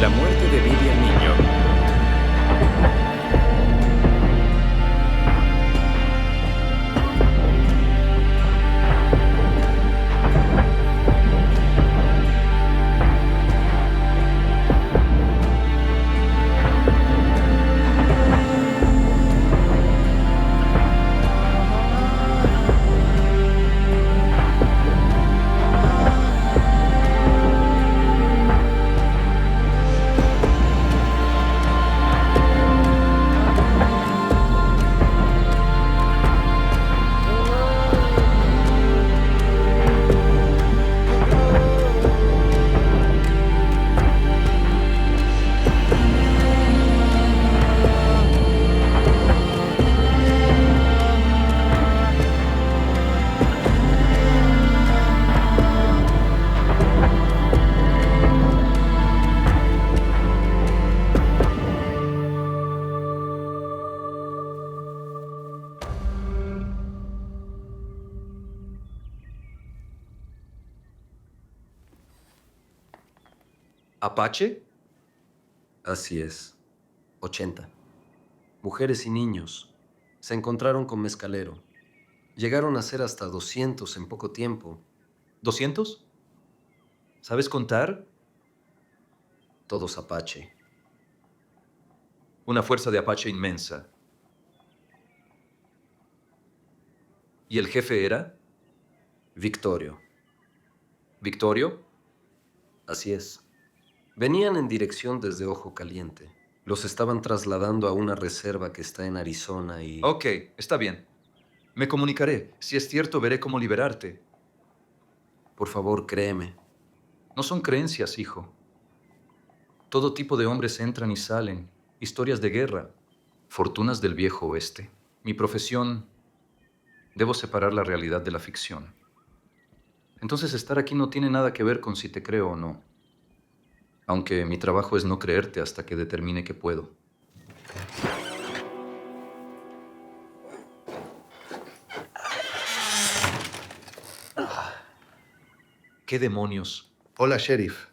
La muerte de Billy el niño. ¿Apache? Así es. 80. Mujeres y niños. Se encontraron con Mezcalero. Llegaron a ser hasta 200 en poco tiempo. ¿200? ¿Sabes contar? Todos Apache. Una fuerza de Apache inmensa. ¿Y el jefe era? Victorio. ¿Victorio? Así es. Venían en dirección desde Ojo Caliente. Los estaban trasladando a una reserva que está en Arizona y... Ok, está bien. Me comunicaré. Si es cierto, veré cómo liberarte. Por favor, créeme. No son creencias, hijo. Todo tipo de hombres entran y salen. Historias de guerra. Fortunas del viejo oeste. Mi profesión... Debo separar la realidad de la ficción. Entonces estar aquí no tiene nada que ver con si te creo o no. Aunque mi trabajo es no creerte hasta que determine que puedo. ¿Qué demonios? Hola, sheriff.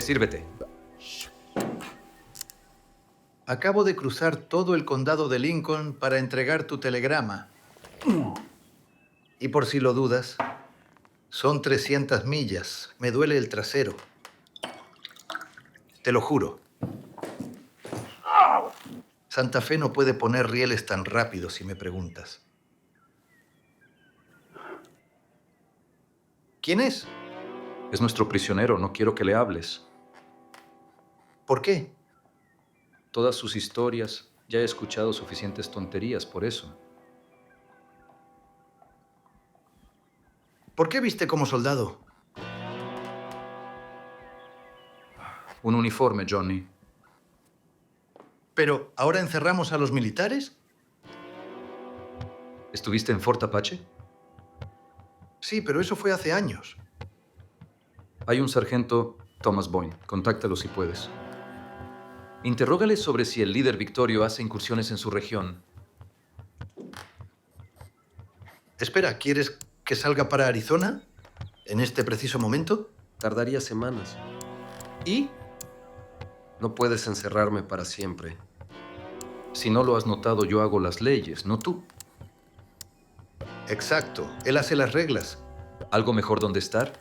Sírvete. Acabo de cruzar todo el condado de Lincoln para entregar tu telegrama. Y por si lo dudas, son 300 millas. Me duele el trasero. Te lo juro. Santa Fe no puede poner rieles tan rápido si me preguntas. ¿Quién es? Es nuestro prisionero. No quiero que le hables. ¿Por qué? Todas sus historias. Ya he escuchado suficientes tonterías por eso. ¿Por qué viste como soldado? Un uniforme, Johnny. ¿Pero ahora encerramos a los militares? ¿Estuviste en Fort Apache? Sí, pero eso fue hace años. Hay un sargento, Thomas Boyne. Contáctalo si puedes. Interrógale sobre si el líder Victorio hace incursiones en su región. Espera, ¿quieres que salga para Arizona? ¿En este preciso momento? Tardaría semanas. ¿Y? No puedes encerrarme para siempre. Si no lo has notado, yo hago las leyes, no tú. Exacto. Él hace las reglas. ¿Algo mejor donde estar?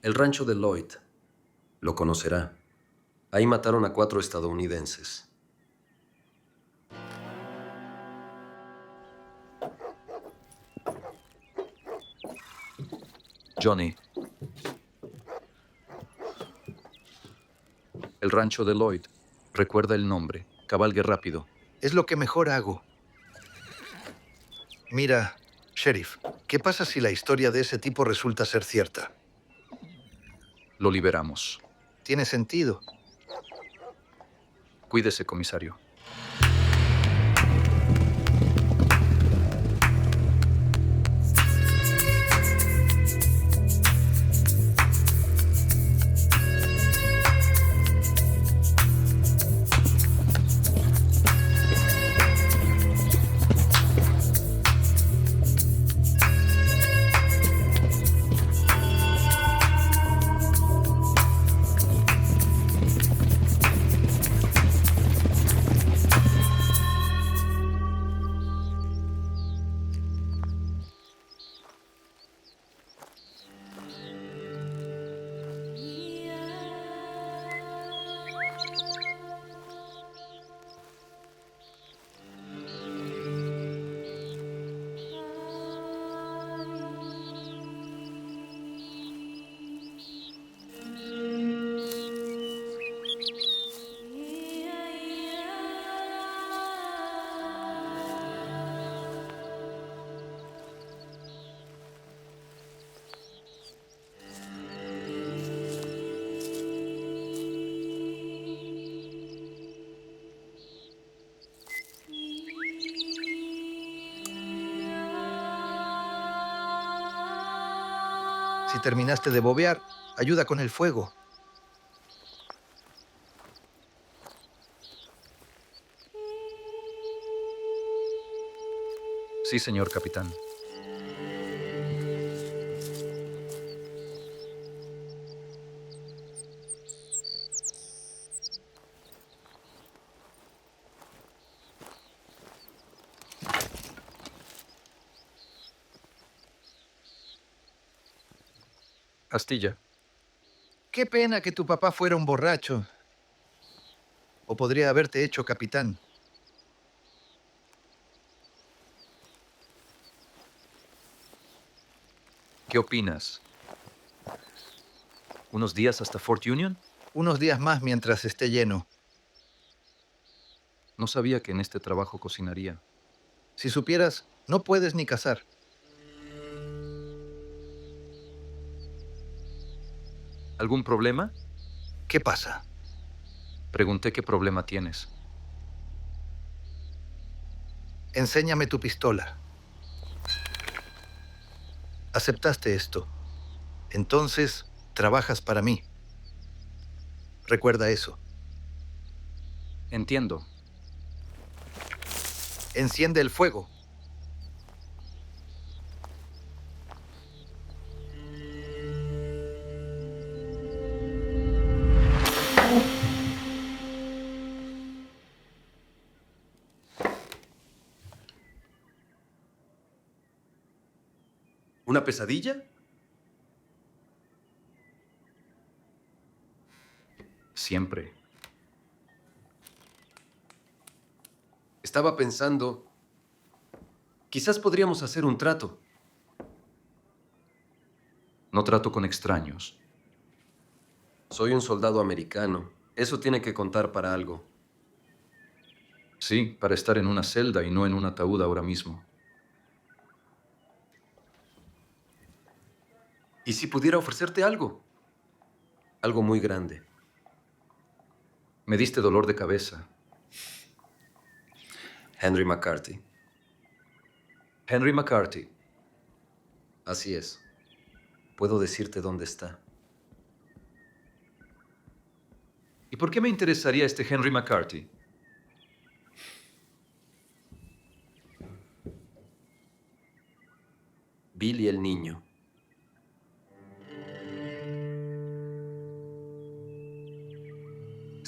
El rancho de Lloyd. Lo conocerá. Ahí mataron a 4 estadounidenses. Johnny. El rancho de Lloyd. Recuerda el nombre. Cabalgue rápido. Es lo que mejor hago. Mira, sheriff, ¿qué pasa si la historia de ese tipo resulta ser cierta? Lo liberamos. Tiene sentido. Cuídese, comisario. Si terminaste de bobear, ayuda con el fuego. Sí, señor capitán. Astilla. Qué pena que tu papá fuera un borracho. O podría haberte hecho capitán. ¿Qué opinas? ¿Unos días hasta Fort Union? Unos días más mientras esté lleno. No sabía que en este trabajo cocinaría. Si supieras, no puedes ni cazar. ¿Algún problema? ¿Qué pasa? Pregunté qué problema tienes. Enséñame tu pistola. Aceptaste esto. Entonces, trabajas para mí. Recuerda eso. Entiendo. Enciende el fuego. ¿Una pesadilla? Siempre. Estaba pensando, quizás podríamos hacer un trato. No trato con extraños. Soy un soldado americano. Eso tiene que contar para algo. Sí, para estar en una celda y no en un ataúd ahora mismo. ¿Y si pudiera ofrecerte algo? Algo muy grande. Me diste dolor de cabeza. Henry McCarthy. Henry McCarthy. Así es. Puedo decirte dónde está. ¿Y por qué me interesaría este Henry McCarthy? Billy el niño.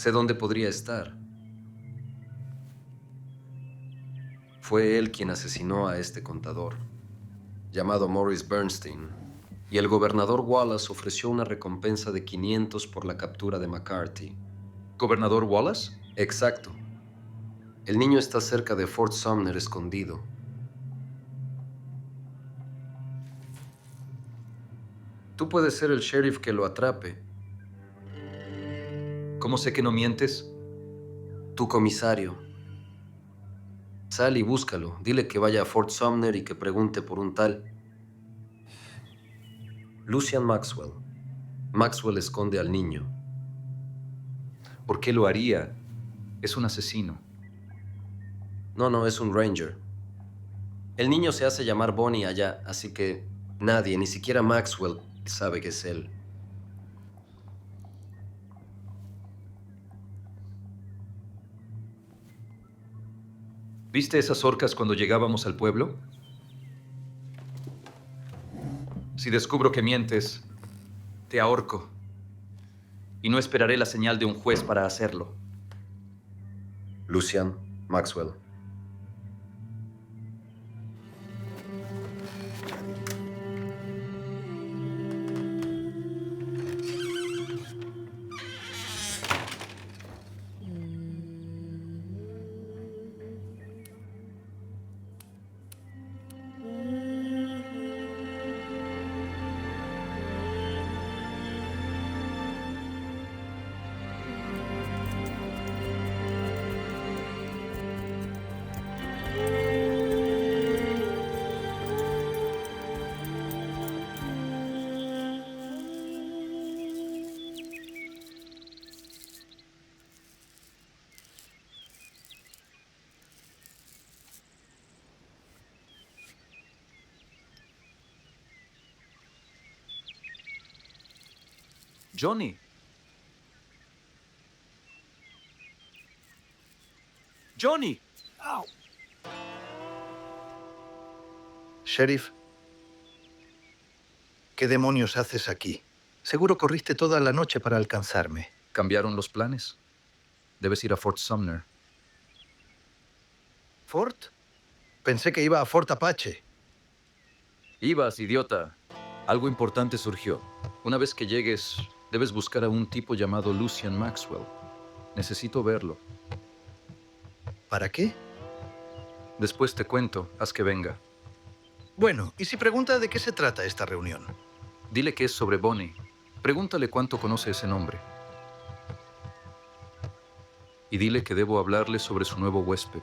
Sé dónde podría estar. Fue él quien asesinó a este contador, llamado Morris Bernstein, y el gobernador Wallace ofreció una recompensa de 500 por la captura de McCarthy. ¿Gobernador Wallace? Exacto. El niño está cerca de Fort Sumner escondido. Tú puedes ser el sheriff que lo atrape. ¿Cómo sé que no mientes? Tu comisario. Sal y búscalo. Dile que vaya a Fort Sumner y que pregunte por un tal Lucian Maxwell. Maxwell esconde al niño. ¿Por qué lo haría? Es un asesino. No, es un ranger. El niño se hace llamar Bonnie allá, así que nadie, ni siquiera Maxwell, sabe que es él. ¿Viste esas orcas cuando llegábamos al pueblo? Si descubro que mientes, te ahorco. Y no esperaré la señal de un juez para hacerlo. Lucian Maxwell. Johnny. Johnny. Sheriff, ¿qué demonios haces aquí? Seguro corriste toda la noche para alcanzarme. Cambiaron los planes. Debes ir a Fort Sumner. ¿Fort? Pensé que iba a Fort Apache. Ibas, idiota. Algo importante surgió. Una vez que llegues, debes buscar a un tipo llamado Lucian Maxwell. Necesito verlo. ¿Para qué? Después te cuento. Haz que venga. Bueno, ¿y si pregunta de qué se trata esta reunión? Dile que es sobre Bonnie. Pregúntale cuánto conoce ese nombre. Y dile que debo hablarle sobre su nuevo huésped.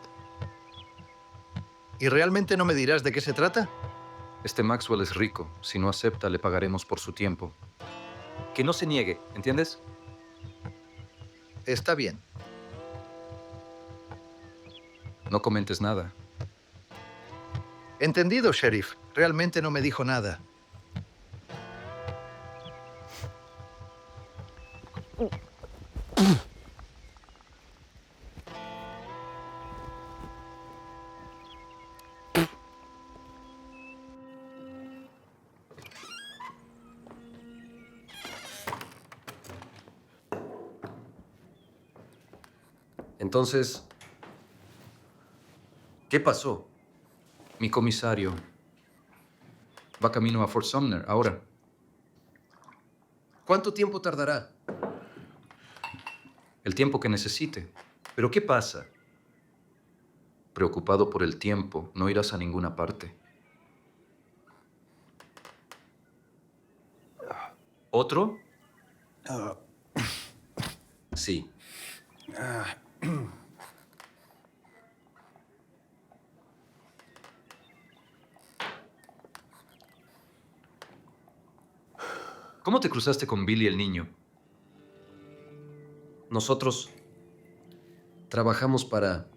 ¿Y realmente no me dirás de qué se trata? Este Maxwell es rico. Si no acepta, le pagaremos por su tiempo. Que no se niegue, ¿entiendes? Está bien. No comentes nada. Entendido, Sheriff. Realmente no me dijo nada. Entonces, ¿qué pasó? Mi comisario va camino a Fort Sumner ahora. ¿Cuánto tiempo tardará? El tiempo que necesite. ¿Pero qué pasa? Preocupado por el tiempo, no irás a ninguna parte. ¿Otro? Sí. ¿Cómo te cruzaste con Billy el niño? Nosotros trabajamos para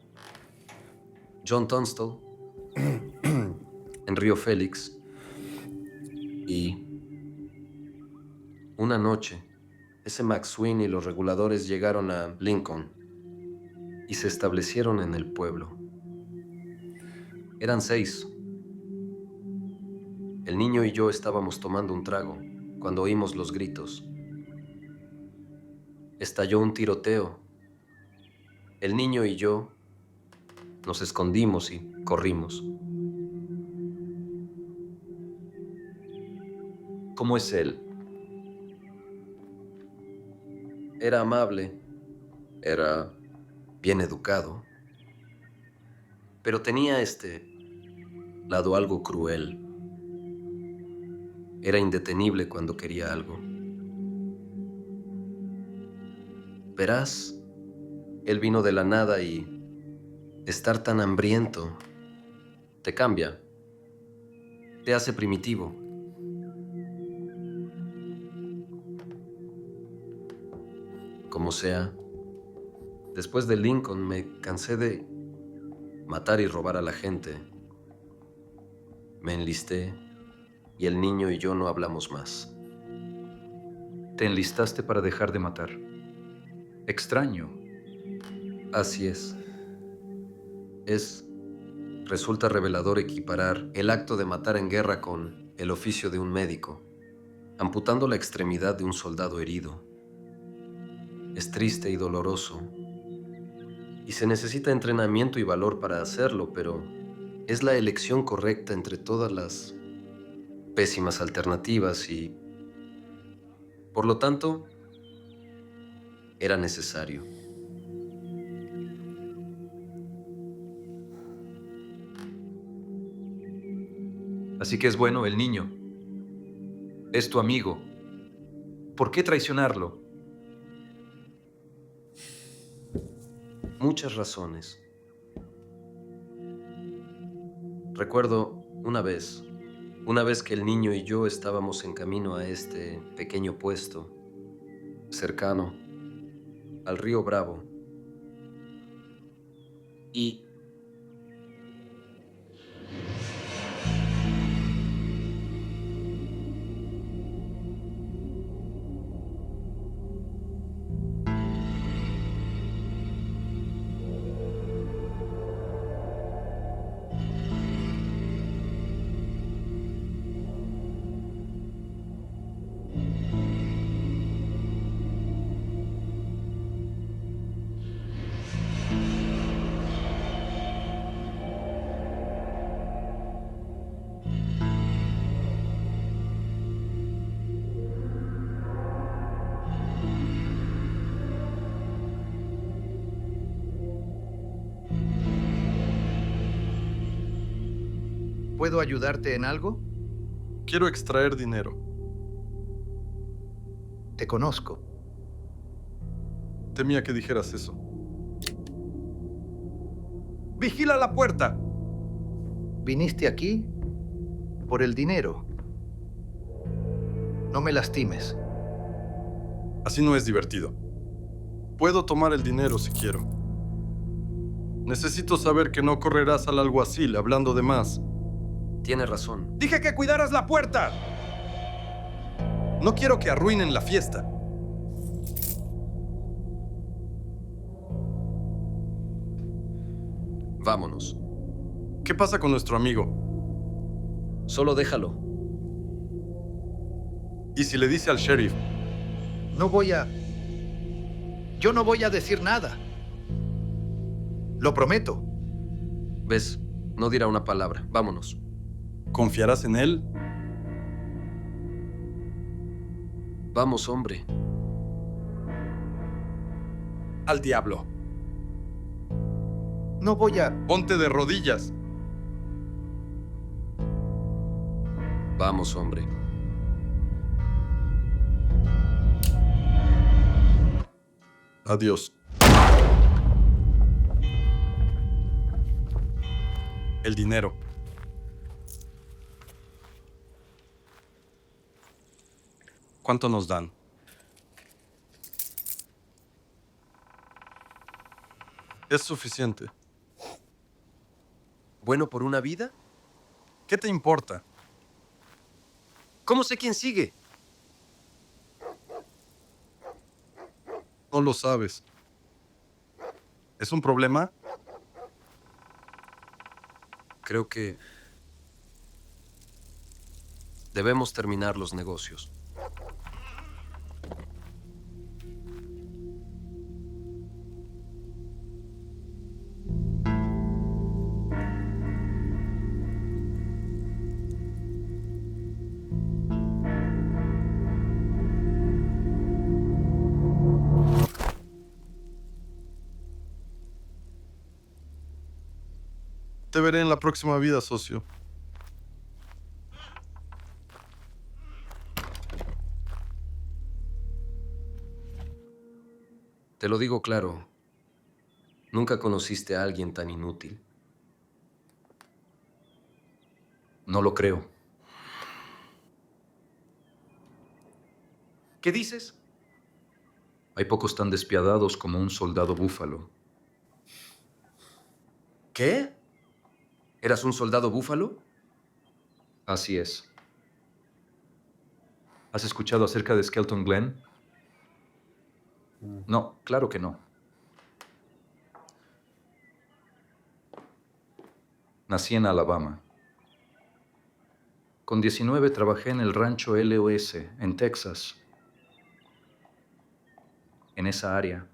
John Tunstall en Río Félix y una noche ese McSween y los reguladores llegaron a Lincoln y se establecieron en el pueblo. Eran 6. El niño y yo estábamos tomando un trago cuando oímos los gritos. Estalló un tiroteo. El niño y yo nos escondimos y corrimos. ¿Cómo es él? Era amable, era bien educado, pero tenía este lado algo cruel. Era indetenible cuando quería algo. Verás, él vino de la nada y estar tan hambriento te cambia, te hace primitivo. Como sea, después de Lincoln me cansé de matar y robar a la gente. Me enlisté y el niño y yo no hablamos más. Te enlistaste para dejar de matar. Extraño. Así es. Resulta revelador equiparar el acto de matar en guerra con el oficio de un médico, amputando la extremidad de un soldado herido. Es triste y doloroso, y se necesita entrenamiento y valor para hacerlo, pero es la elección correcta entre todas las pésimas alternativas y, por lo tanto, era necesario. Así que es bueno el niño. Es tu amigo. ¿Por qué traicionarlo? Muchas razones. Recuerdo una vez que el niño y yo estábamos en camino a este pequeño puesto cercano al río Bravo y ¿Puedo ayudarte en algo? Quiero extraer dinero. Te conozco. Temía que dijeras eso. ¡Vigila la puerta! Viniste aquí por el dinero. No me lastimes. Así no es divertido. Puedo tomar el dinero si quiero. Necesito saber que no correrás al alguacil hablando de más. Tiene razón. ¡Dije que cuidaras la puerta! No quiero que arruinen la fiesta. Vámonos. ¿Qué pasa con nuestro amigo? Solo déjalo. ¿Y si le dice al sheriff? Yo no voy a decir nada. Lo prometo. ¿Ves? No dirá una palabra. Vámonos. ¿Confiarás en él? Vamos, hombre. Al diablo. No voy a... Ponte de rodillas. Vamos, hombre. Adiós. El dinero. ¿Cuánto nos dan? Es suficiente. ¿Bueno por una vida? ¿Qué te importa? ¿Cómo sé quién sigue? No lo sabes. ¿Es un problema? Creo que debemos terminar los negocios. Te veré en la próxima vida, socio. Te lo digo claro. Nunca conociste a alguien tan inútil. No lo creo. ¿Qué dices? Hay pocos tan despiadados como un soldado búfalo. ¿Qué? ¿Eras un soldado búfalo? Así es. ¿Has escuchado acerca de Skeleton Glen? No, claro que no. Nací en Alabama. Con 19 trabajé en el rancho LOS, en Texas. En esa área.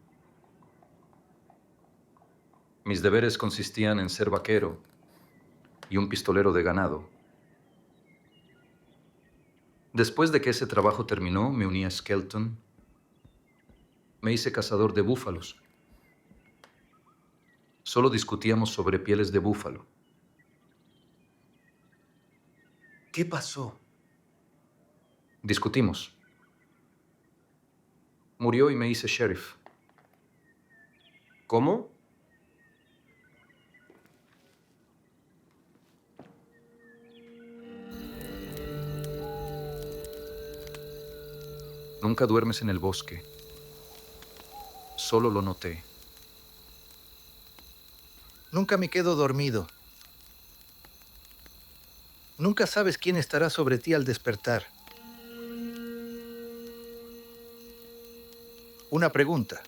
Mis deberes consistían en ser vaquero y un pistolero de ganado. Después de que ese trabajo terminó, me uní a Skeleton. Me hice cazador de búfalos. Solo discutíamos sobre pieles de búfalo. ¿Qué pasó? Discutimos. Murió y me hice sheriff. ¿Cómo? Nunca duermes en el bosque. Solo lo noté. Nunca me quedo dormido. Nunca sabes quién estará sobre ti al despertar. Una pregunta.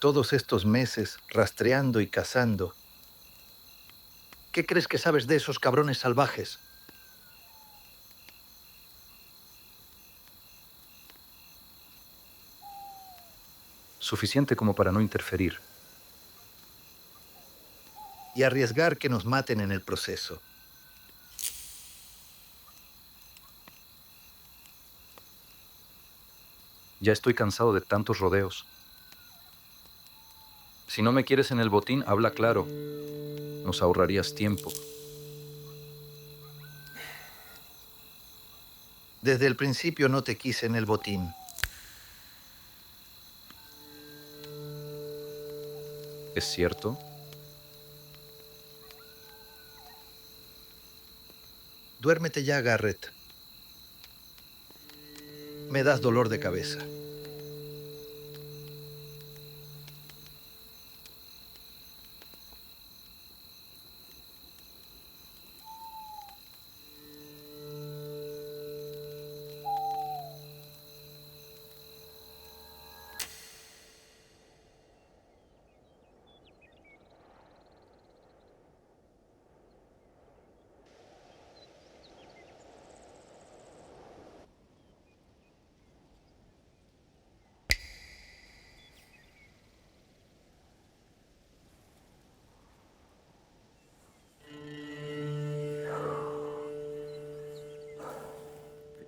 Todos estos meses rastreando y cazando, ¿qué crees que sabes de esos cabrones salvajes? Suficiente como para no interferir. Y arriesgar que nos maten en el proceso. Ya estoy cansado de tantos rodeos. Si no me quieres en el botín, habla claro. Nos ahorrarías tiempo. Desde el principio no te quise en el botín. ¿Es cierto? Duérmete ya, Garrett. Me das dolor de cabeza.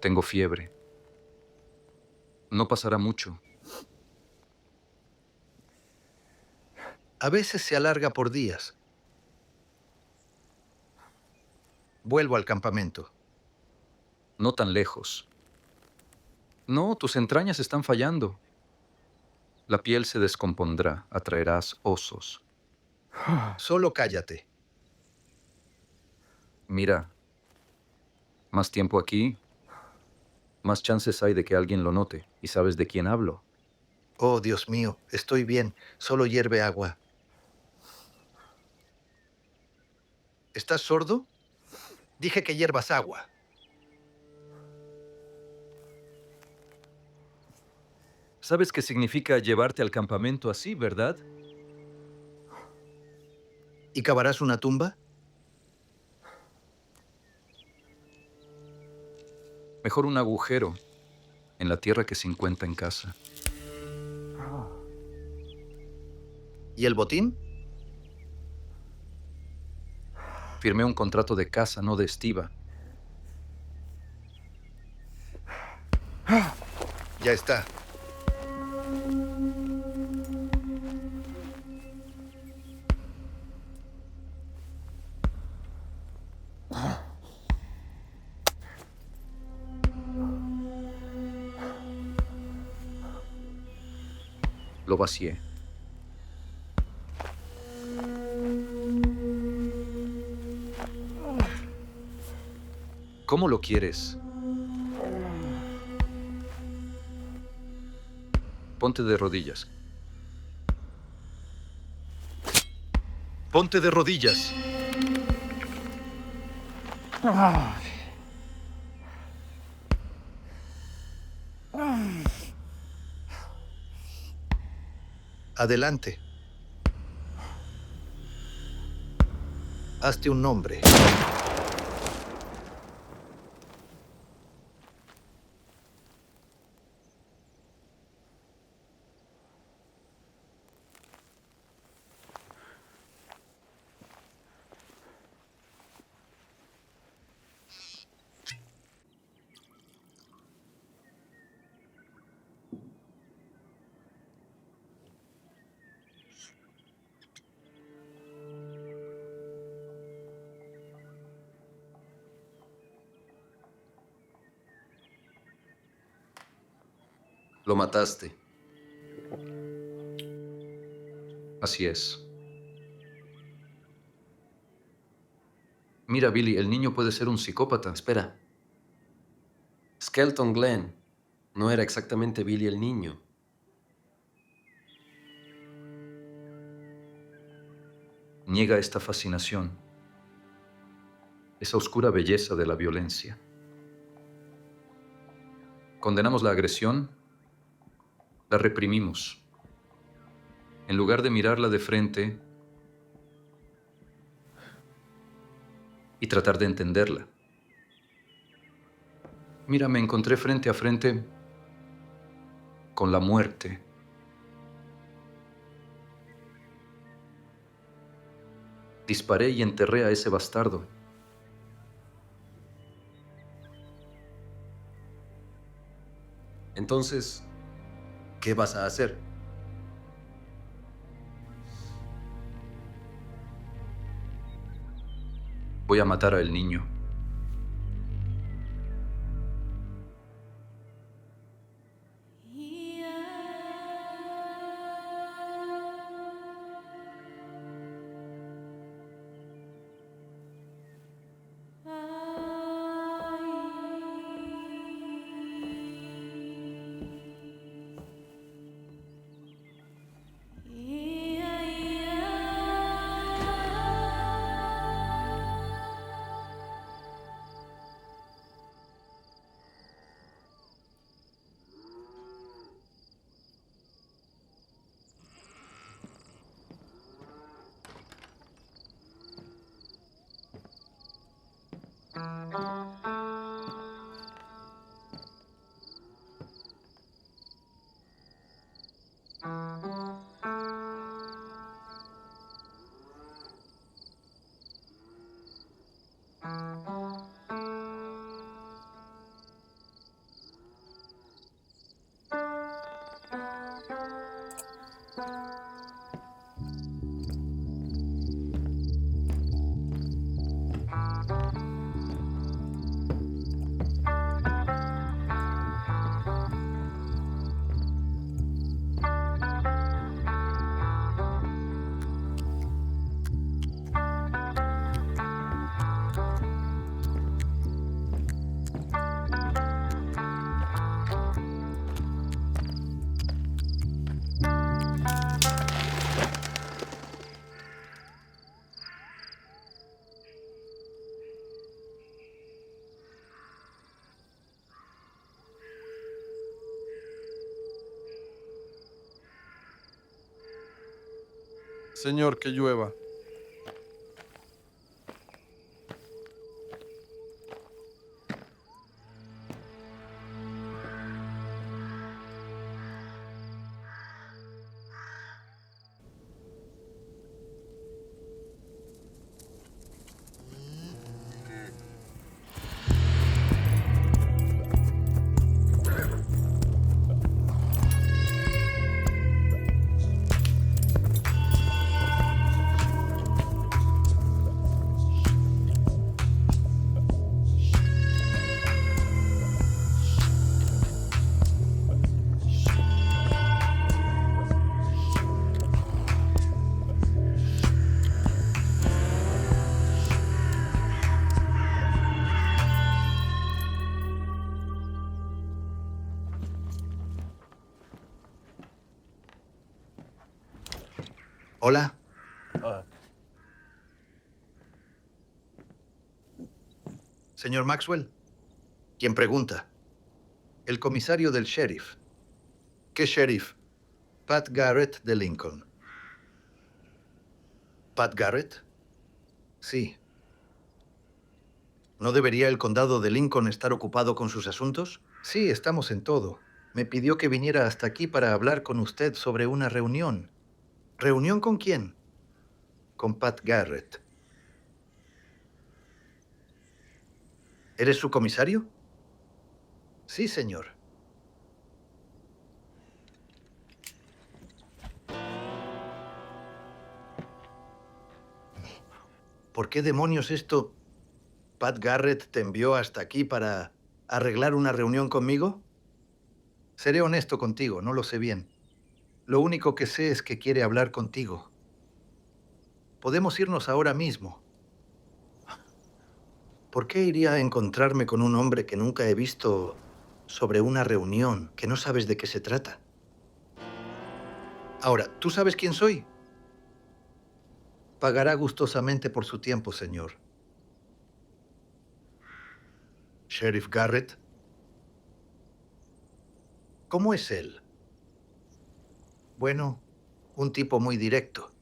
Tengo fiebre. No pasará mucho. A veces se alarga por días. Vuelvo al campamento. No tan lejos. No, tus entrañas están fallando. La piel se descompondrá, atraerás osos. Solo cállate. Mira, más tiempo aquí, más chances hay de que alguien lo note. ¿Y sabes de quién hablo? Oh, Dios mío, estoy bien. Solo hierve agua. ¿Estás sordo? Dije que hierbas agua. ¿Sabes qué significa llevarte al campamento así, verdad? ¿Y cavarás una tumba? Mejor un agujero en la tierra que 50 en casa. ¿Y el botín? Firmé un contrato de casa, no de estiva. Ya está. Lo vacié. ¿Cómo lo quieres? Ponte de rodillas. Ponte de rodillas. Adelante. Hazte un nombre. Lo mataste. Así es. Mira, Billy, el niño puede ser un psicópata. Espera. Skelton Glen no era exactamente Billy el niño. Niega esta fascinación, esa oscura belleza de la violencia. Condenamos la agresión, la reprimimos. En lugar de mirarla de frente y tratar de entenderla. Mira, me encontré frente a frente con la muerte. Disparé y enterré a ese bastardo. Entonces, ¿qué vas a hacer? Voy a matar al niño. Señor, que llueva. Hola. Señor Maxwell, ¿quién pregunta? El comisario del sheriff. ¿Qué sheriff? Pat Garrett de Lincoln. ¿Pat Garrett? Sí. ¿No debería el condado de Lincoln estar ocupado con sus asuntos? Sí, estamos en todo. Me pidió que viniera hasta aquí para hablar con usted sobre una reunión. ¿Reunión con quién? Con Pat Garrett. ¿Eres su comisario? Sí, señor. ¿Por qué demonios esto? ¿Pat Garrett te envió hasta aquí para arreglar una reunión conmigo? Seré honesto contigo, no lo sé bien. Lo único que sé es que quiere hablar contigo. Podemos irnos ahora mismo. ¿Por qué iría a encontrarme con un hombre que nunca he visto sobre una reunión, que no sabes de qué se trata? Ahora, ¿tú sabes quién soy? Pagará gustosamente por su tiempo, señor. Sheriff Garrett. ¿Cómo es él? Bueno, un tipo muy directo.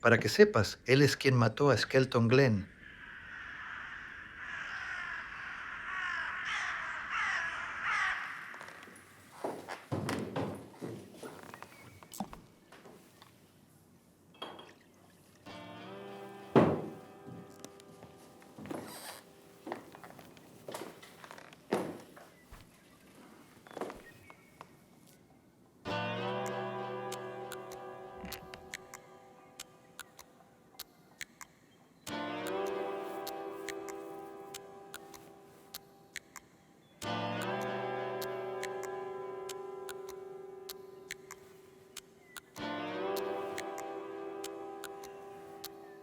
Para que sepas, él es quien mató a Skelton Glenn.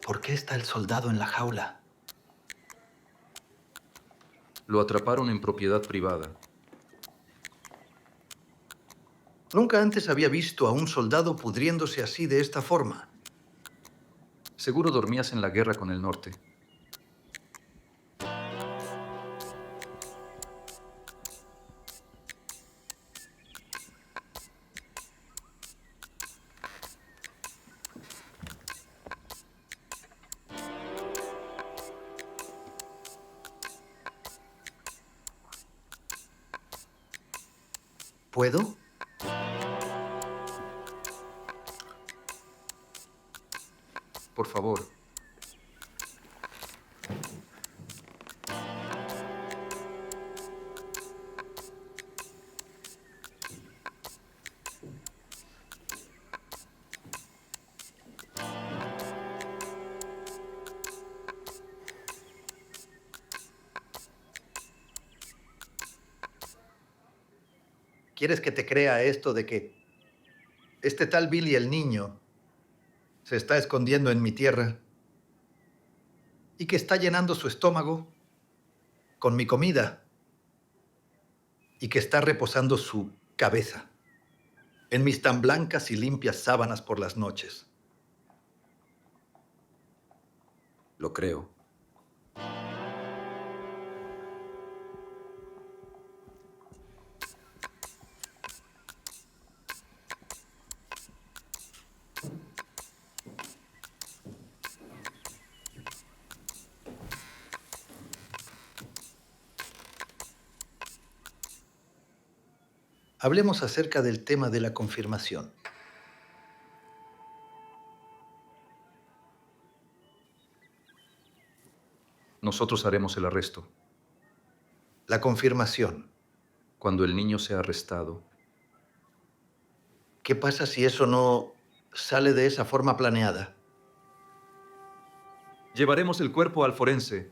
¿Por qué está el soldado en la jaula? Lo atraparon en propiedad privada. Nunca antes había visto a un soldado pudriéndose así de esta forma. Seguro dormías en la guerra con el norte. ¿Puedo? Por favor. ¿Quieres que te crea esto de que este tal Billy el niño se está escondiendo en mi tierra y que está llenando su estómago con mi comida y que está reposando su cabeza en mis tan blancas y limpias sábanas por las noches? Lo creo. Hablemos acerca del tema de la confirmación. Nosotros haremos el arresto. La confirmación. Cuando el niño sea arrestado, ¿Qué pasa si eso no sale de esa forma planeada? llevaremos el cuerpo al forense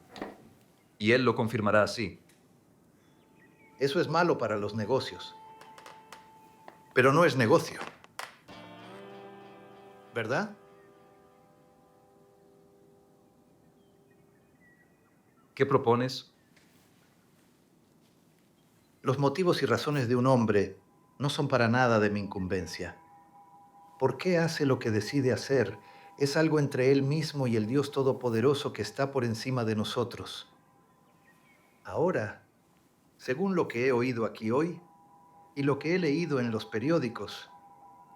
y él lo confirmará así. Eso es malo para los negocios. Pero no es negocio. ¿Verdad? ¿Qué propones? Los motivos y razones de un hombre no son para nada de mi incumbencia. ¿Por qué hace lo que decide hacer? Es algo entre él mismo y el Dios Todopoderoso que está por encima de nosotros. Ahora, según lo que he oído aquí hoy y lo que he leído en los periódicos,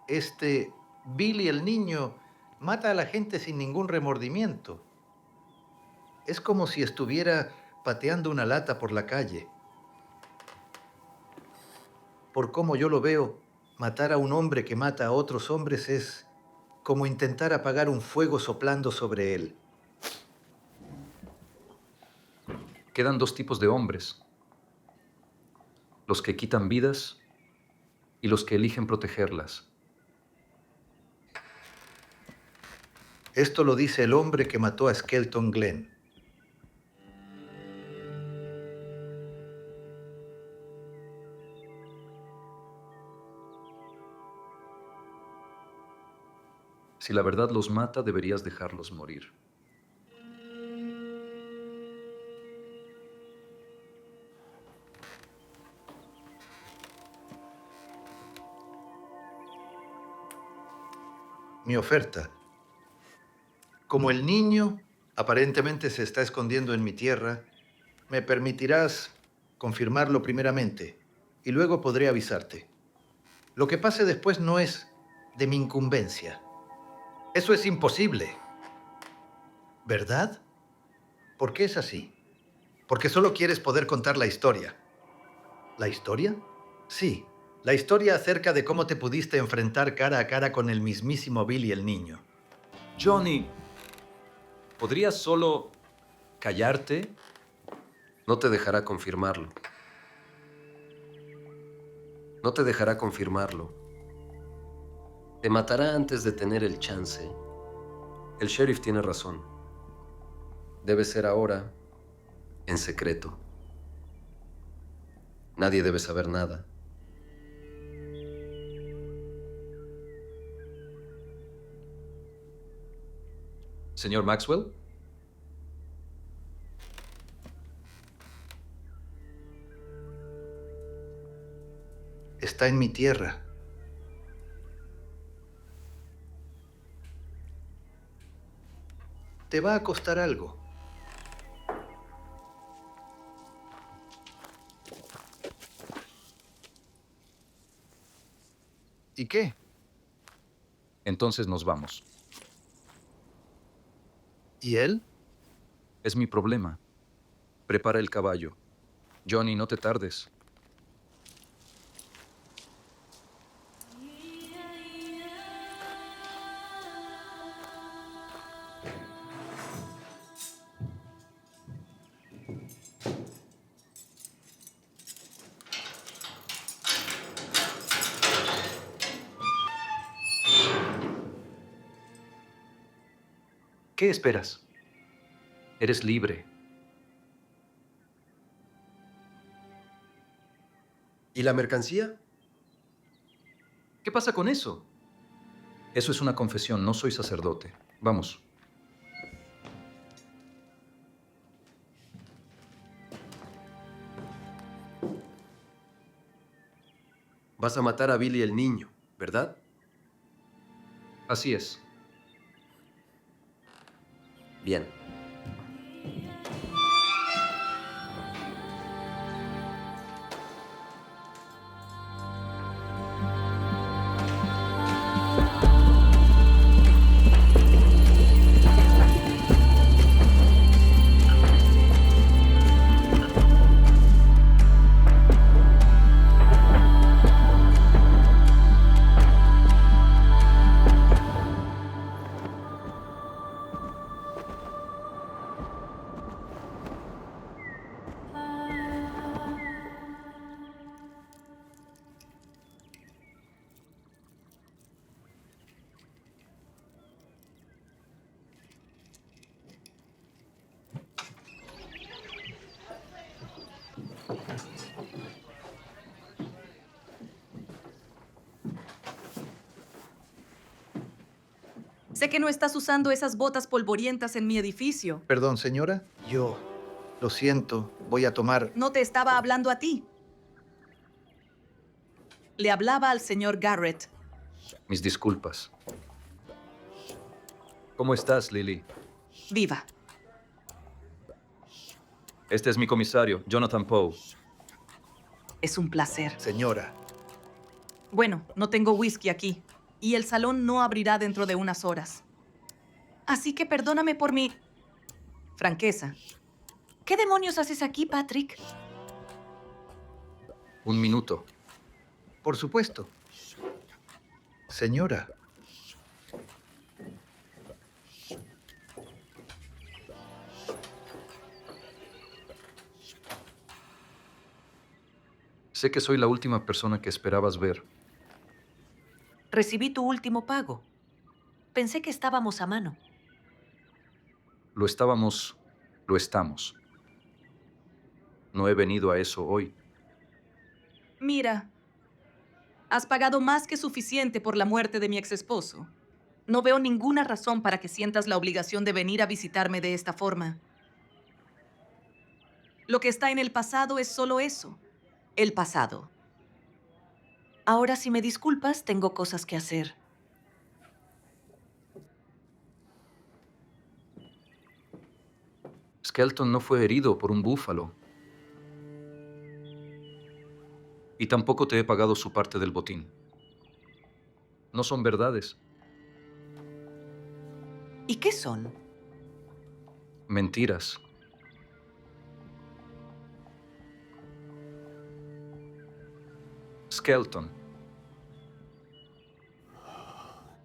este Billy el niño mata a la gente sin ningún remordimiento. Es como si estuviera pateando una lata por la calle. Por cómo yo lo veo, matar a un hombre que mata a otros hombres es como intentar apagar un fuego soplando sobre él. Quedan dos tipos de hombres. Los que quitan vidas y los que eligen protegerlas. Esto lo dice el hombre que mató a Skelton Glenn. Si la verdad los mata, deberías dejarlos morir. Mi oferta. Como el niño aparentemente se está escondiendo en mi tierra, me permitirás confirmarlo primeramente y luego podré avisarte. Lo que pase después no es de mi incumbencia. Eso es imposible. ¿Verdad? ¿Por qué es así? Porque solo quieres poder contar la historia. ¿La historia? Sí, la historia acerca de cómo te pudiste enfrentar cara a cara con el mismísimo Billy el niño. Johnny, ¿podrías solo callarte? No te dejará confirmarlo. No te dejará confirmarlo. Te matará antes de tener el chance. El sheriff tiene razón. Debe ser ahora en secreto. Nadie debe saber nada. Señor Maxwell. Está en mi tierra. Te va a costar algo. ¿Y qué? Entonces nos vamos. ¿Y él? Es mi problema. Prepara el caballo. Johnny, no te tardes. ¿Qué esperas? Eres libre. ¿Y la mercancía? ¿Qué pasa con eso? Eso es una confesión, no soy sacerdote. Vamos. Vas a matar a Billy el niño, ¿verdad? Así es. Bien. Sé que no estás usando esas botas polvorientas en mi edificio. Perdón, señora. Yo lo siento. Voy a tomar... No te estaba hablando a ti. Le hablaba al señor Garrett. Mis disculpas. ¿Cómo estás, Lily? Viva. Este es mi comisario, Jonathan Poe. Es un placer. Señora. Bueno, no tengo whisky aquí. Y el salón no abrirá dentro de unas horas. Así que perdóname por mi franqueza. ¿Qué demonios haces aquí, Patrick? Un minuto. Por supuesto. Señora. Sé que soy la última persona que esperabas ver. Recibí tu último pago. Pensé que estábamos a mano. Lo estábamos, lo estamos. No he venido a eso hoy. Mira, has pagado más que suficiente por la muerte de mi exesposo. No veo ninguna razón para que sientas la obligación de venir a visitarme de esta forma. Lo que está en el pasado es solo eso, el pasado. Ahora, si me disculpas, tengo cosas que hacer. Skelton no fue herido por un búfalo. Y tampoco te he pagado su parte del botín. No son verdades. ¿Y qué son? Mentiras. Skelton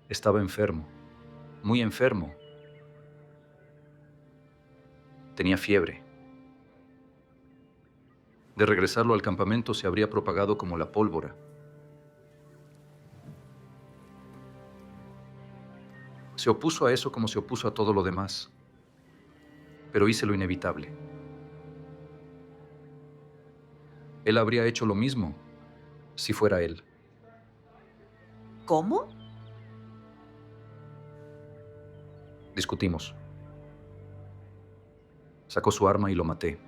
estaba enfermo, muy enfermo. Tenía fiebre. De regresarlo al campamento se habría propagado como la pólvora. Se opuso a eso como se opuso a todo lo demás, pero hice lo inevitable. Él habría hecho lo mismo si fuera él. ¿Cómo? Discutimos. Sacó su arma y lo maté.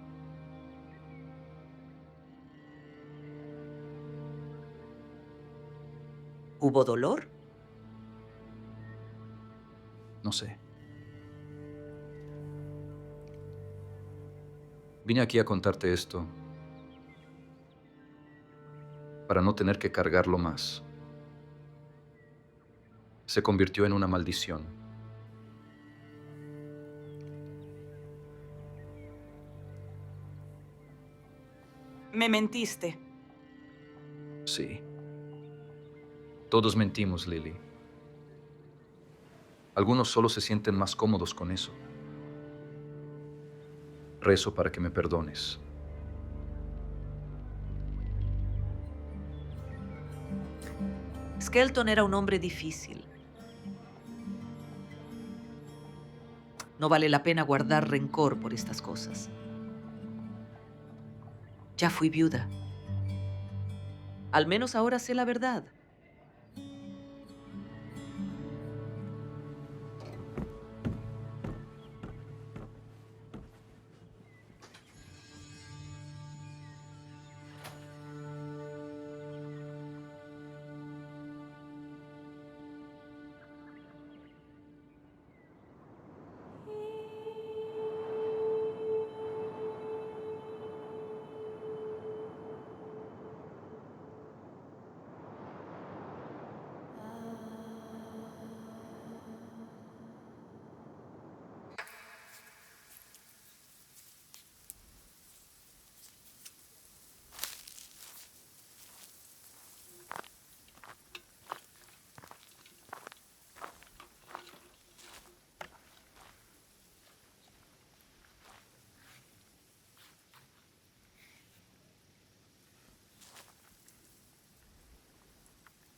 ¿Hubo dolor? No sé. Vine aquí a contarte esto para no tener que cargarlo más. Se convirtió en una maldición. Me mentiste. Sí. Todos mentimos, Lily. Algunos solo se sienten más cómodos con eso. Rezo para que me perdones. Skelton era un hombre difícil. No vale la pena guardar rencor por estas cosas. Ya fui viuda. Al menos ahora sé la verdad.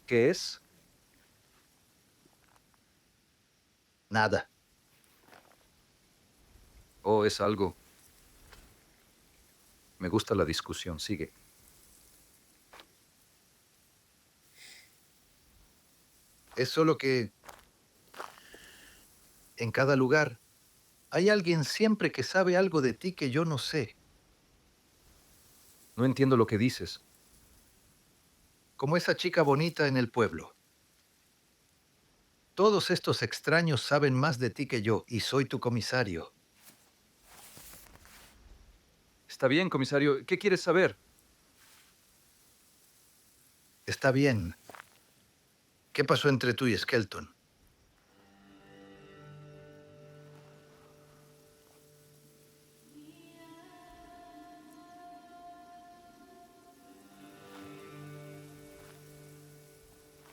¿Qué es? Nada. Oh, es algo. Me gusta la discusión. Sigue. Es solo que en cada lugar hay alguien siempre que sabe algo de ti que yo no sé. No entiendo lo que dices. Como esa chica bonita en el pueblo. Todos estos extraños saben más de ti que yo y soy tu comisario. Está bien, comisario. ¿Qué quieres saber? Está bien. ¿Qué pasó entre tú y Skelton?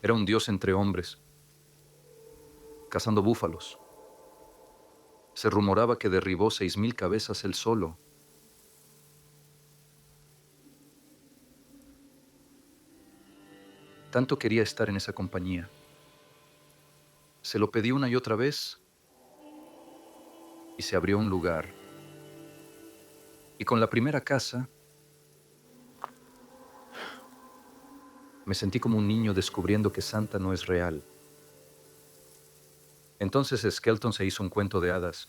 Era un dios entre hombres, cazando búfalos. Se rumoraba que derribó 6,000 cabezas él solo. Tanto quería estar en esa compañía. Se lo pedí una y otra vez y se abrió un lugar. Y con la primera casa me sentí como un niño descubriendo que Santa no es real. Entonces Skelton se hizo un cuento de hadas.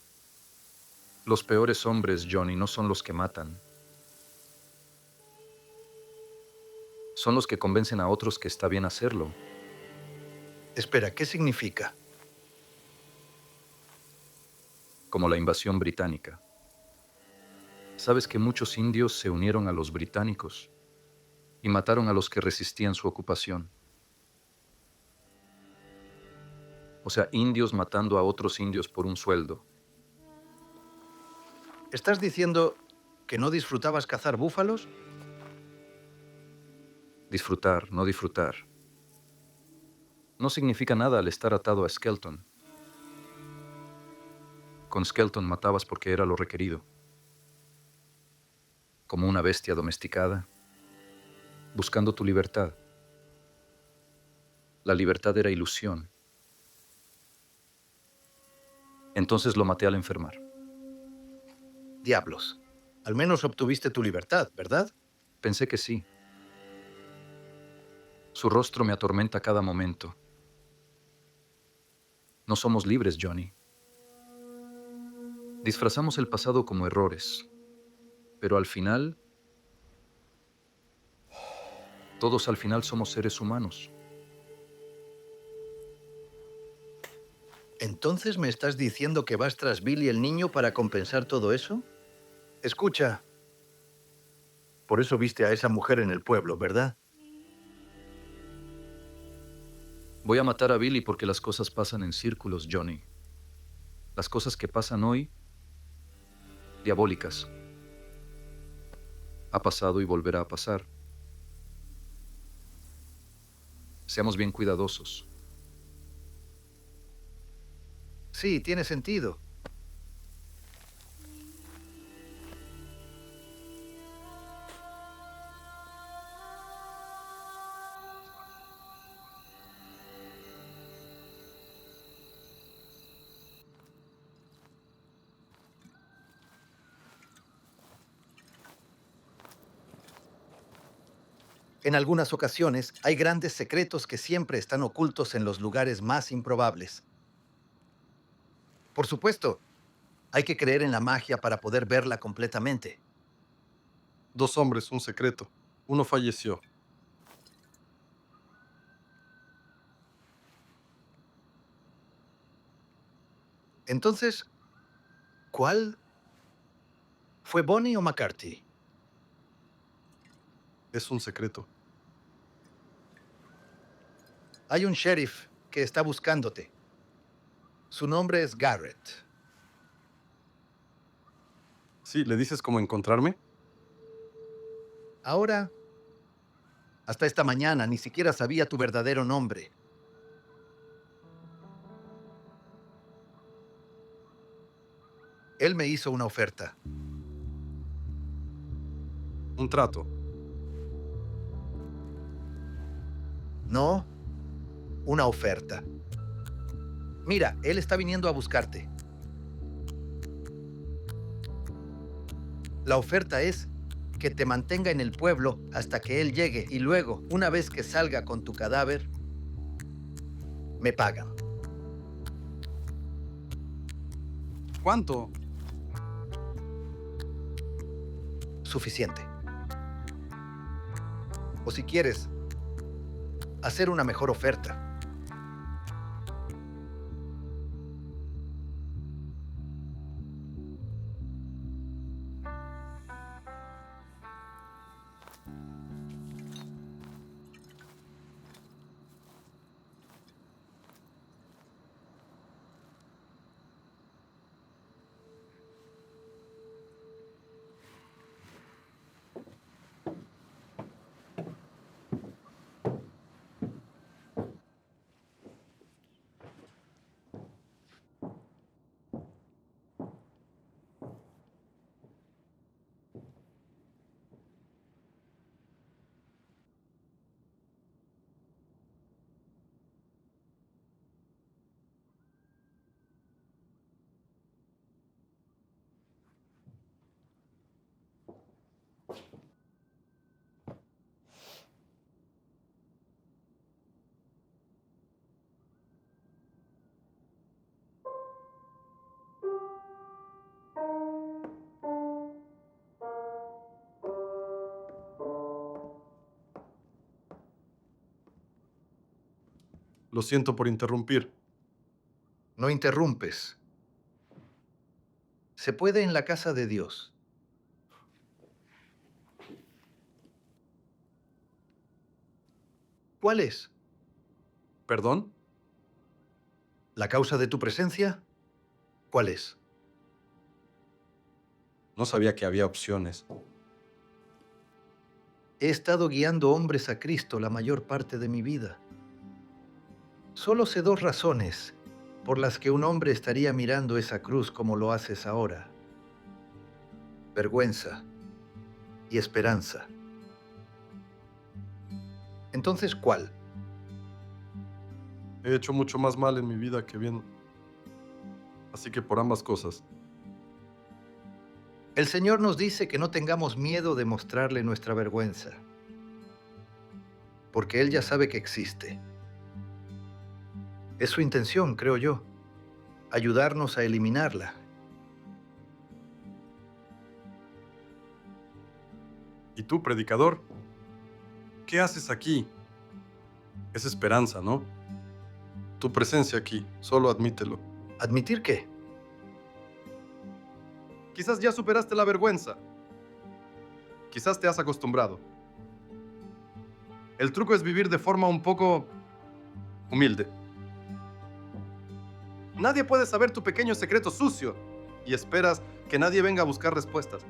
Los peores hombres, Johnny, no son los que matan. Son los que convencen a otros que está bien hacerlo. Espera, ¿qué significa? Como la invasión británica. Sabes que muchos indios se unieron a los británicos y mataron a los que resistían su ocupación. O sea, indios matando a otros indios por un sueldo. ¿Estás diciendo que no disfrutabas cazar búfalos? Disfrutar, no disfrutar. No significa nada al estar atado a Skelton. Con Skelton matabas porque era lo requerido. Como una bestia domesticada, buscando tu libertad. La libertad era ilusión. Entonces lo maté al enfermar. Diablos. Al menos obtuviste tu libertad, ¿verdad? Pensé que sí. Su rostro me atormenta cada momento. No somos libres, Johnny. Disfrazamos el pasado como errores, pero al final, todos al final somos seres humanos. ¿Entonces me estás diciendo que vas tras Billy el niño para compensar todo eso? Escucha. Por eso viste a esa mujer en el pueblo, ¿verdad? Voy a matar a Billy porque las cosas pasan en círculos, Johnny. Las cosas que pasan hoy, diabólicas. Ha pasado y volverá a pasar. Seamos bien cuidadosos. Sí, tiene sentido. En algunas ocasiones hay grandes secretos que siempre están ocultos en los lugares más improbables. Por supuesto, hay que creer en la magia para poder verla completamente. 2 hombres, un secreto. Uno falleció. Entonces, ¿cuál fue Bonnie o McCarthy? Es un secreto. Hay un sheriff que está buscándote. Su nombre es Garrett. Sí, ¿le dices cómo encontrarme? Ahora, hasta esta mañana, ni siquiera sabía tu verdadero nombre. Él me hizo una oferta. Un trato. No, una oferta. Mira, él está viniendo a buscarte. La oferta es que te mantenga en el pueblo hasta que él llegue y luego, una vez que salga con tu cadáver, me pagan. ¿Cuánto? Suficiente. O si quieres, hacer una mejor oferta. Lo siento por interrumpir. No interrumpes. Se puede en la casa de Dios. ¿Cuál es? ¿Perdón? ¿La causa de tu presencia? ¿Cuál es? No sabía que había opciones. He estado guiando hombres a Cristo la mayor parte de mi vida. Solo sé 2 razones por las que un hombre estaría mirando esa cruz como lo haces ahora. Vergüenza y esperanza. Entonces, ¿cuál? He hecho mucho más mal en mi vida que bien. Así que por ambas cosas. El Señor nos dice que no tengamos miedo de mostrarle nuestra vergüenza, porque Él ya sabe que existe. Es su intención, creo yo, ayudarnos a eliminarla. ¿Y tú, predicador? ¿Qué haces aquí? Es esperanza, ¿no? Tu presencia aquí, solo admítelo. ¿Admitir qué? Quizás ya superaste la vergüenza. Quizás te has acostumbrado. El truco es vivir de forma un poco humilde. Nadie puede saber tu pequeño secreto sucio y esperas que nadie venga a buscar respuestas.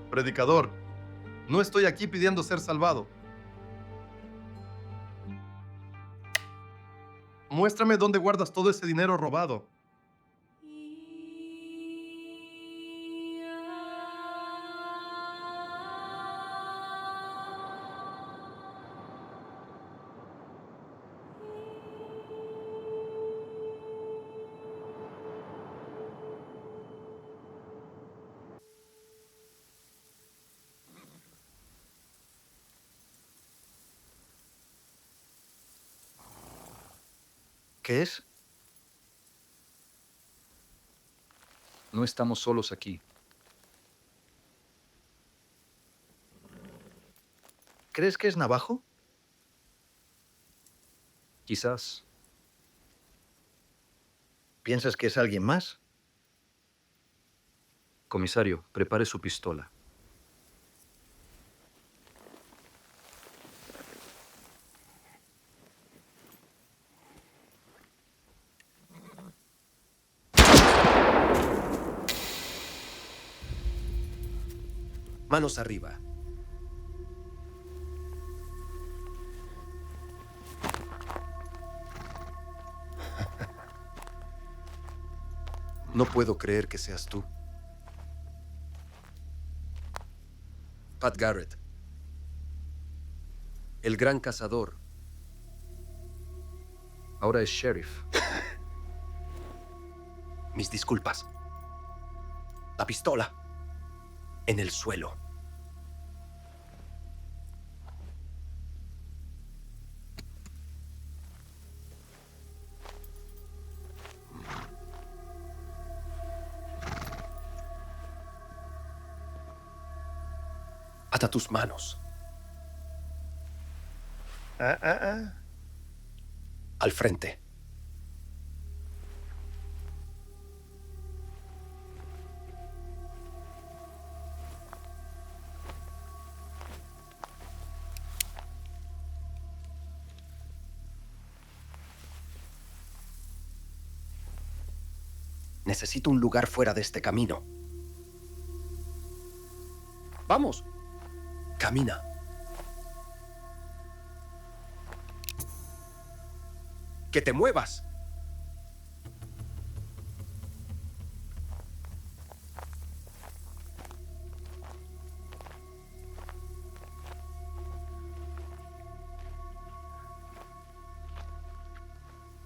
Predicador, no estoy aquí pidiendo ser salvado. Muéstrame dónde guardas todo ese dinero robado. ¿Qué es? No estamos solos aquí. ¿Crees que es Navajo? Quizás. ¿Piensas que es alguien más? Comisario, prepare su pistola. Manos arriba. No puedo creer que seas tú. Pat Garrett. El gran cazador. Ahora es sheriff. Mis disculpas. La pistola. En el suelo. Ata tus manos. Al frente. Necesito un lugar fuera de este camino. ¡Vamos! Camina. ¡Que te muevas!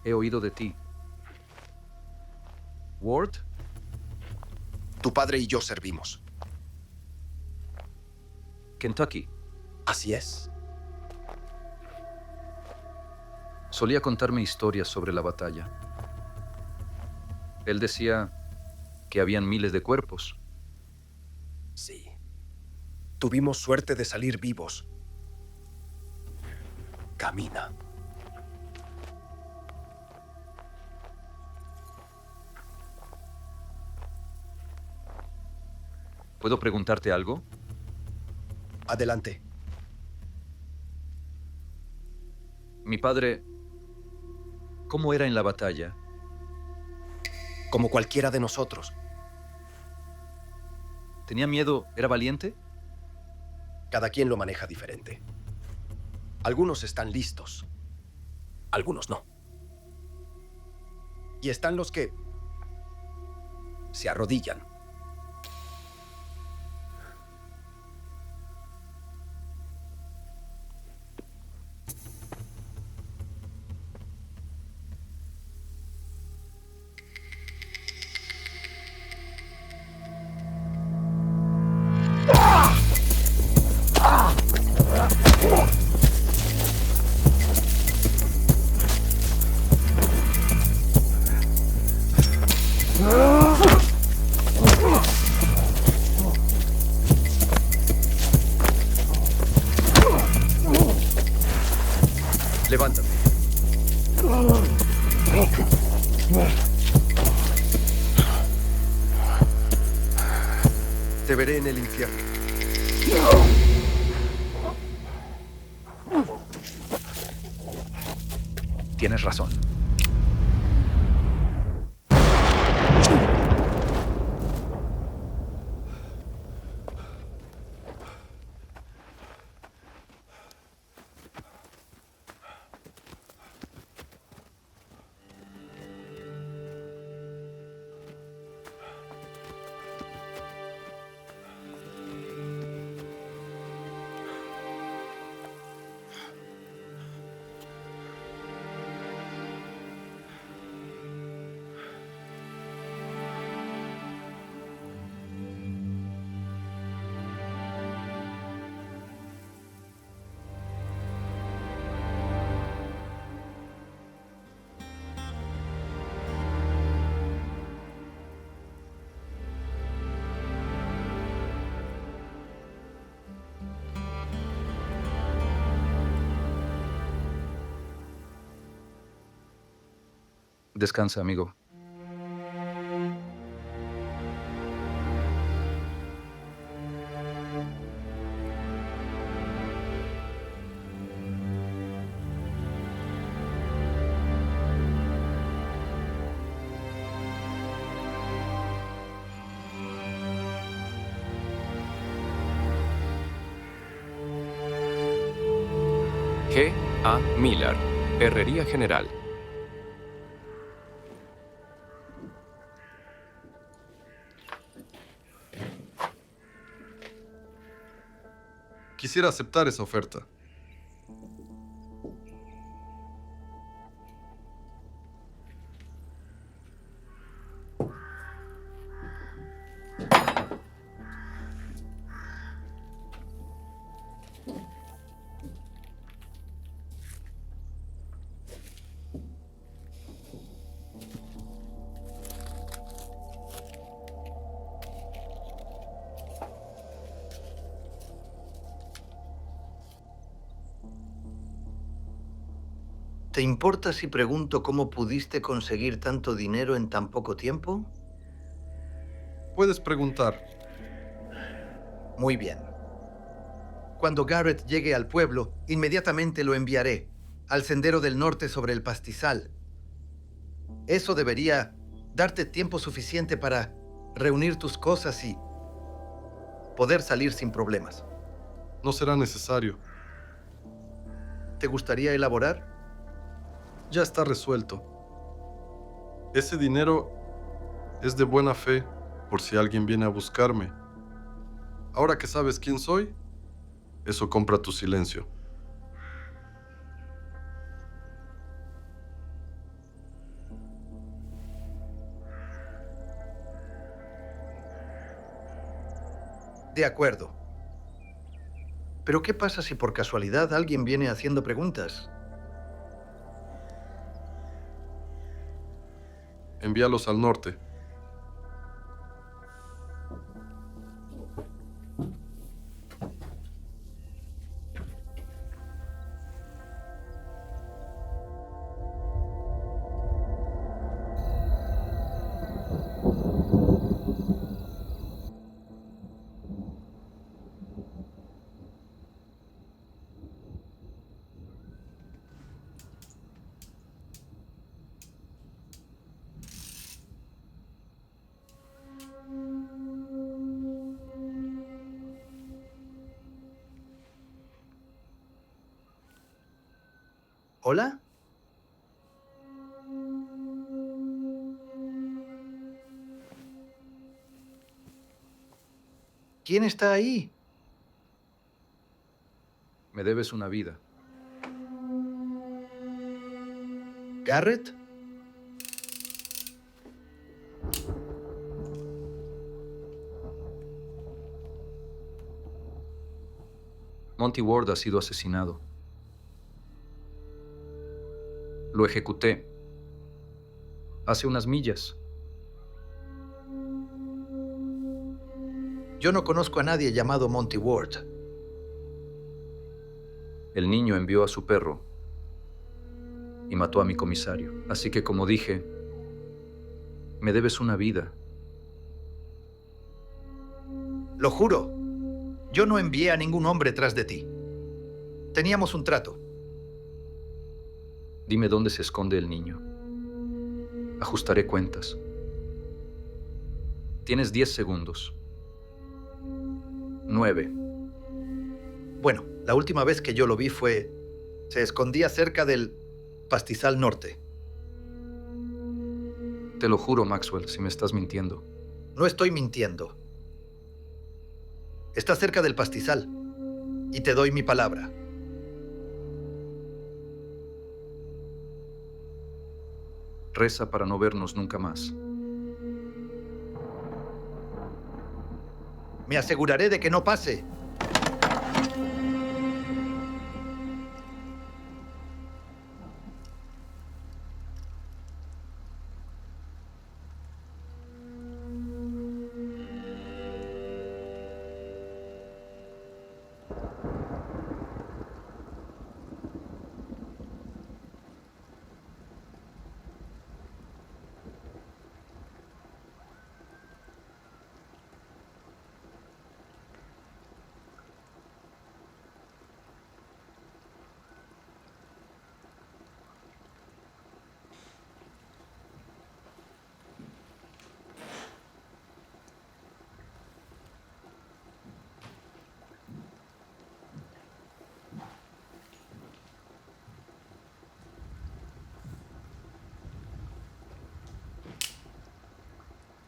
He oído de ti. ¿Ward? Tu padre y yo servimos. Kentucky. Así es. Solía contarme historias sobre la batalla. Él decía que habían miles de cuerpos. Sí. Tuvimos suerte de salir vivos. Camina. ¿Puedo preguntarte algo? Adelante. Mi padre, ¿cómo era en la batalla? Como cualquiera de nosotros. ¿Tenía miedo? ¿Era valiente? Cada quien lo maneja diferente. Algunos están listos. Algunos no. Y están los que se arrodillan. Te veré en el infierno. Tienes razón. Descansa, amigo. G. A. Miller, Herrería General. Quisiera aceptar esa oferta. ¿Te importa si pregunto cómo pudiste conseguir tanto dinero en tan poco tiempo? Puedes preguntar. Muy bien. Cuando Garrett llegue al pueblo, inmediatamente lo enviaré al sendero del norte sobre el pastizal. Eso debería darte tiempo suficiente para reunir tus cosas y poder salir sin problemas. No será necesario. ¿Te gustaría elaborar? Ya está resuelto. Ese dinero es de buena fe por si alguien viene a buscarme. Ahora que sabes quién soy, eso compra tu silencio. De acuerdo. Pero ¿qué pasa si por casualidad alguien viene haciendo preguntas? Envíalos al norte. ¿Hola? ¿Quién está ahí? Me debes una vida. ¿Garrett? Monty Ward ha sido asesinado. Lo ejecuté hace unas millas. Yo no conozco a nadie llamado Monty Ward. El niño envió a su perro y mató a mi comisario. Así que, como dije, Me debes una vida. Lo juro. Yo no envié a ningún hombre tras de ti. Teníamos un trato. Dime dónde se esconde el niño. Ajustaré cuentas. Tienes 10 segundos. 9. Bueno, la última vez que yo lo vi se escondía cerca del pastizal norte. Te lo juro, Maxwell, si me estás mintiendo. No estoy mintiendo. Está cerca del pastizal. Y te doy mi palabra. Reza para no vernos nunca más. Me aseguraré de que no pase.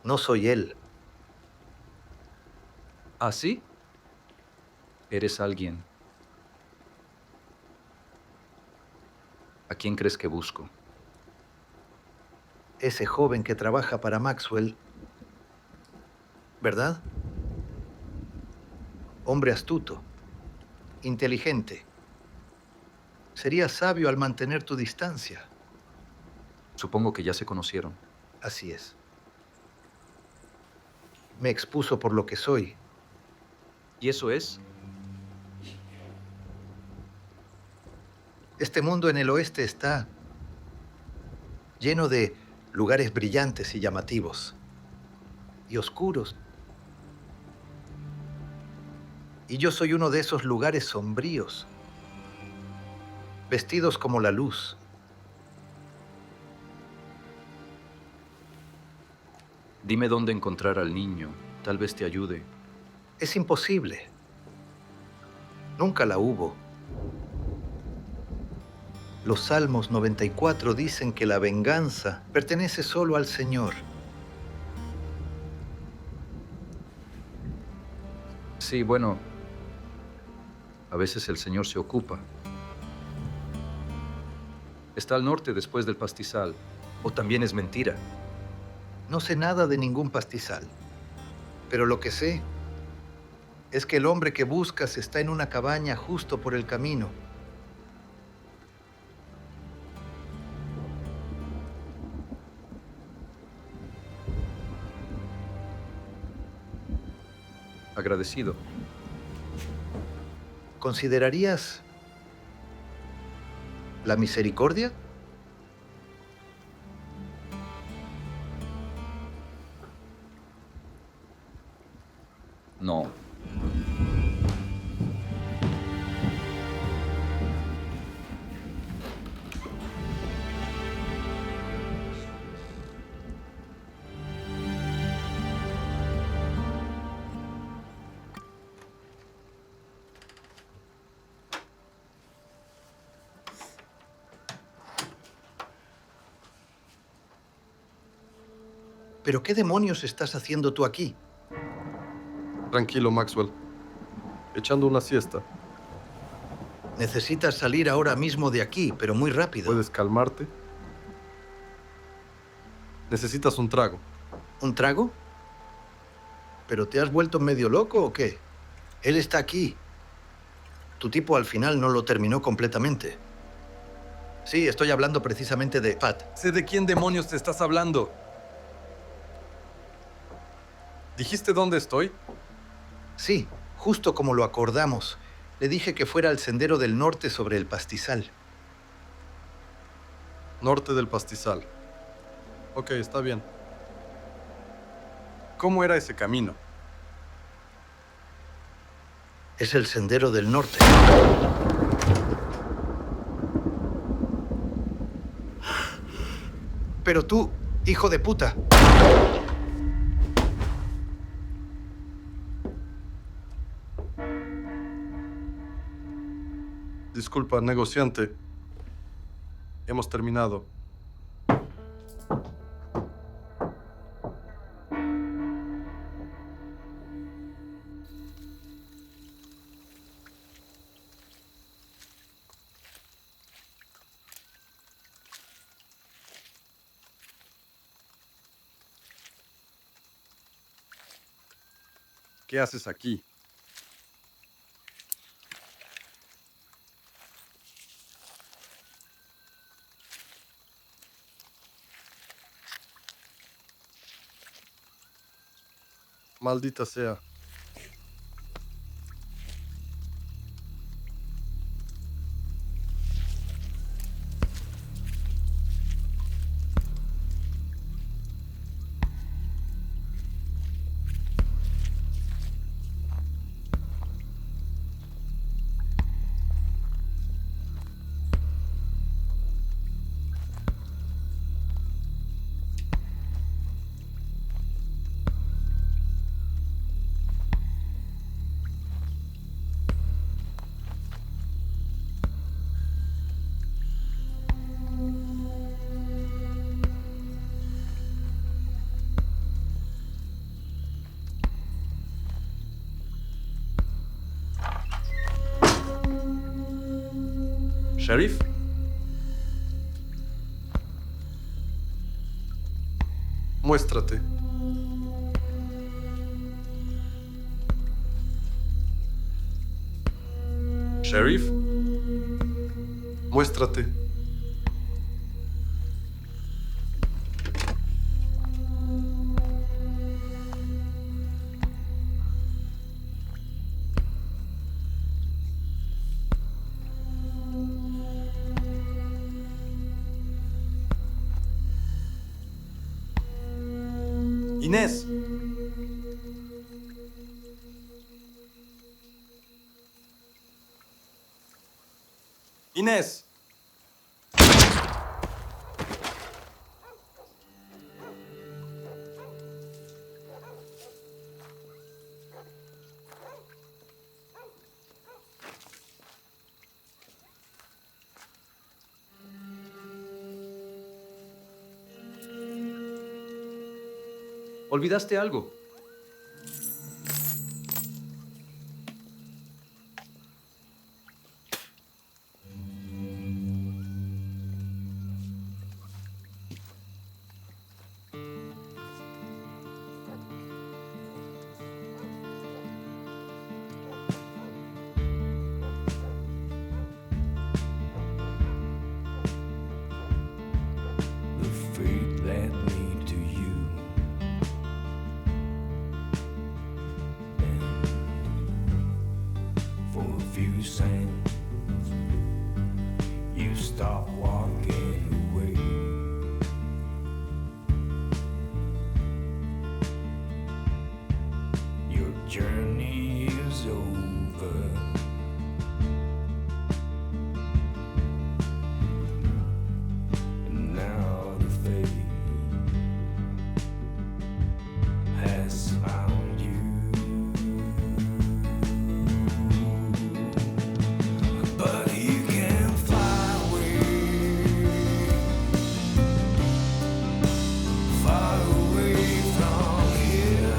No soy él. ¿Ah, sí? Eres alguien. ¿A quién crees que busco? Ese joven que trabaja para Maxwell, ¿verdad? Hombre astuto, inteligente. Serías sabio al mantener tu distancia. Supongo que ya se conocieron. Así es. Me expuso por lo que soy. ¿Y eso es? Este mundo en el oeste está lleno de lugares brillantes y llamativos. Y oscuros. Y yo soy uno de esos lugares sombríos. Vestidos como la luz. Dime dónde encontrar al niño. Tal vez te ayude. Es imposible. Nunca la hubo. Los Salmos 94 dicen que la venganza pertenece solo al Señor. Sí, bueno. A veces el Señor se ocupa. Está al norte después del pastizal. ¿O también es mentira? No sé nada de ningún pastizal, pero lo que sé es que el hombre que buscas está en una cabaña justo por el camino. Agradecido. ¿Considerarías la misericordia? No. ¿Pero qué demonios estás haciendo tú aquí? Tranquilo, Maxwell. Echando una siesta. Necesitas salir ahora mismo de aquí, pero muy rápido. ¿Puedes calmarte? Necesitas un trago. ¿Un trago? ¿Pero te has vuelto medio loco o qué? Él está aquí. Tu tipo al final no lo terminó completamente. Sí, estoy hablando precisamente de Pat. Sé de quién demonios te estás hablando. ¿Dijiste dónde estoy? Sí, justo como lo acordamos. Le dije que fuera al sendero del norte sobre el pastizal. Norte del pastizal. Ok, está bien. ¿Cómo era ese camino? Es el Sendero del Norte. Pero tú, hijo de puta. Disculpa, negociante. Hemos terminado. ¿Qué haces aquí? Maldita sea. ¿Sheriff? Muéstrate. ¿Sheriff? Muéstrate. Inés. Inés. Olvidaste algo. The fate led me to you. For a few seconds, you stop walking away. Your journey is over. And now the fate has found you. But you can fly away, far away from here.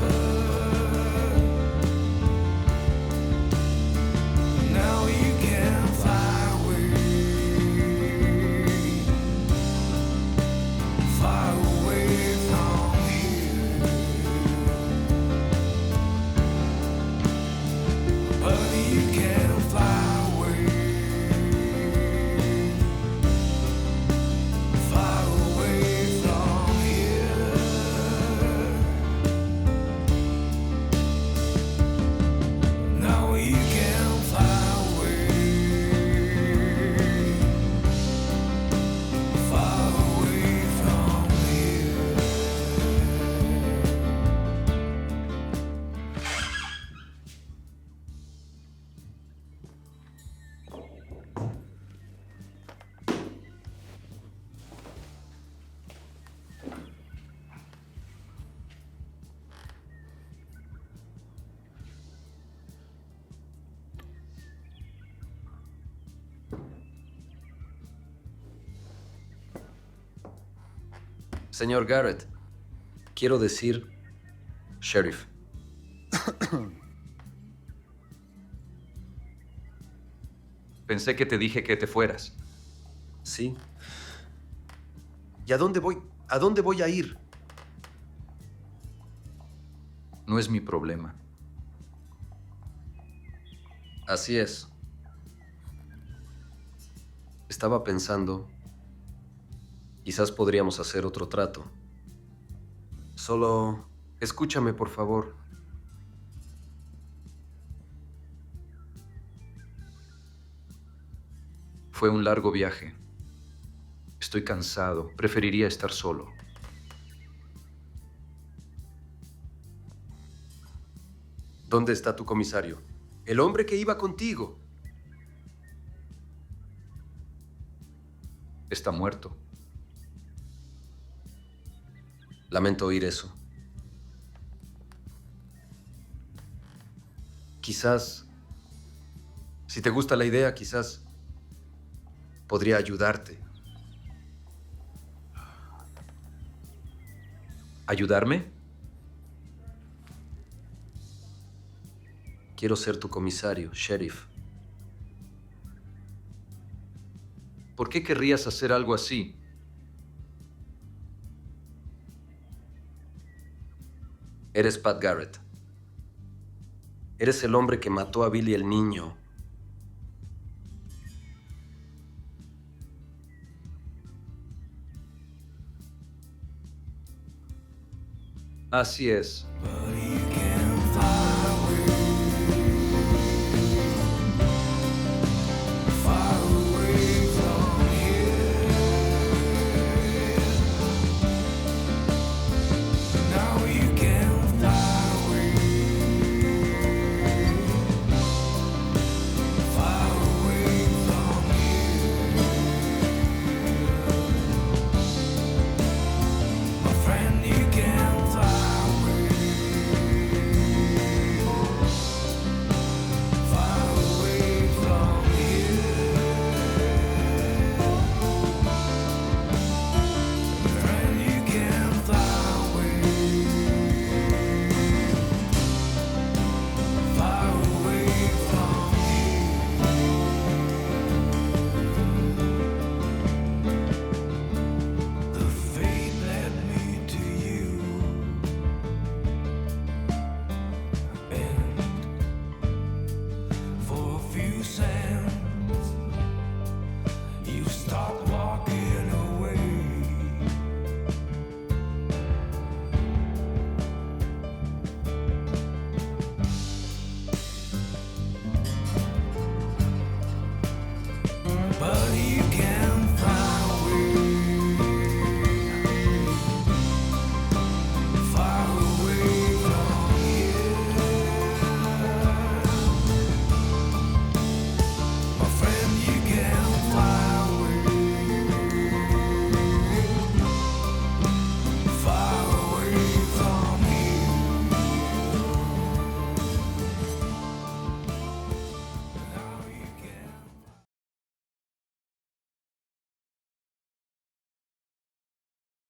Señor Garrett, quiero decir, sheriff. Pensé que te dije que te fueras. Sí. ¿Y a dónde voy? ¿A dónde voy a ir? No es mi problema. Así es. Estaba pensando, quizás podríamos hacer otro trato. Solo, escúchame, por favor. Fue un largo viaje. Estoy cansado. Preferiría estar solo. ¿Dónde está tu comisario? El hombre que iba contigo. Está muerto. Lamento oír eso. Quizás, si te gusta la idea, quizás podría ayudarte. ¿Ayudarme? Quiero ser tu comisario, sheriff. ¿Por qué querrías hacer algo así? Eres Pat Garrett. Eres el hombre que mató a Billy el niño. Así es.